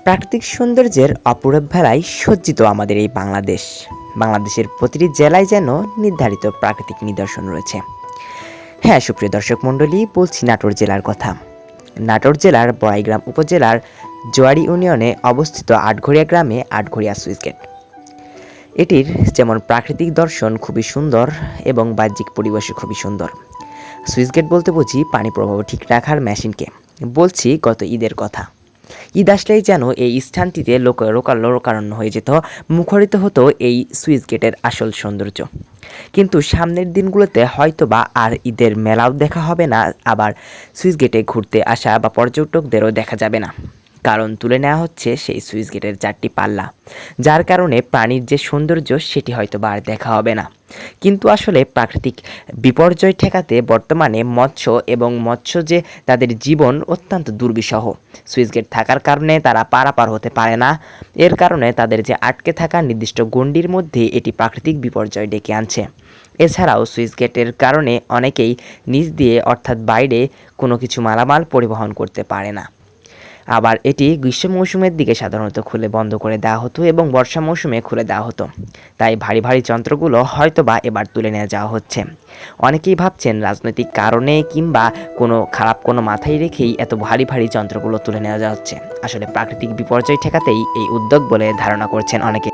প্রাকৃতিক সৌন্দর্যের অপরূপ ভেলায় সজ্জিত আমাদের এই বাংলাদেশ। বাংলাদেশের প্রতিটি জেলায় যেন নির্ধারিত প্রাকৃতিক নিদর্শন রয়েছে। হ্যাঁ, সুপ্রিয় দর্শক মণ্ডলী, বলছি নাটোর জেলার কথা। নাটোর জেলার বড়াইগ্রাম উপজেলার জোয়ারি ইউনিয়নে অবস্থিত আটঘরিয়া গ্রামে আটঘরিয়া সুইচ গেট। এটির যেমন প্রাকৃতিক দর্শন খুবই সুন্দর এবং বাহ্যিক পরিবেশও খুবই সুন্দর। সুইচ গেট বলতে বুঝি পানি প্রবাহ ঠিক রাখার মেশিনকে। বলছি গত ঈদের কথা। ঈদ আসলেই যেন এই স্থানটিতে লোকারণ্য হয়ে যেত, মুখরিত হতো এই সুইচ গেটের আসল সৌন্দর্য। কিন্তু সামনের দিনগুলোতে হয়তোবা আর ঈদের মেলাও দেখা হবে না, আবার সুইচ গেটে ঘুরতে আসা বা পর্যটকদেরও দেখা যাবে না। কারণ তুলে নেওয়া হচ্ছে সেই সুইচ গেটের 4টি পাল্লা, যার কারণে প্রাণীর যে সৌন্দর্য সেটি হয়তোবা আর দেখা হবে না। কিন্তু আসলে প্রাকৃতিক বিপর্যয় ঠেকাতে বর্তমানে মৎস্য যে তাদের জীবন অত্যন্ত দুর্বিষহ। সুইচ গেট থাকার কারণে তারা পারাপার হতে পারে না। এর কারণে তাদের যে আটকে থাকা নির্দিষ্ট গণ্ডির মধ্যে এটি প্রাকৃতিক বিপর্যয় ডেকে আনছে। এছাড়াও সুইচ গেটের কারণে অনেকেই নিচ দিয়ে অর্থাৎ বাইরে কোনো কিছু মালামাল পরিবহন করতে পারে না। আবার এটি গ্রীষ্ম মৌসুমের দিকে সাধারণত খুলে বন্ধ করে দেওয়া হতো এবং বর্ষা মৌসুমে খুলে দেওয়া হতো। তাই ভারী ভারী যন্ত্রগুলো হয়তোবা এবার তুলে নিয়ে যাওয়া হচ্ছে। অনেকেই ভাবছেন রাজনৈতিক কারণে কিংবা কোনো মাথায় রেখেই এত ভারী ভারী যন্ত্রগুলো তুলে নেওয়া হচ্ছে। আসলে প্রাকৃতিক বিপর্যয় ঠেকাতেই এই উদ্যোগ বলে ধারণা করছেন অনেকে।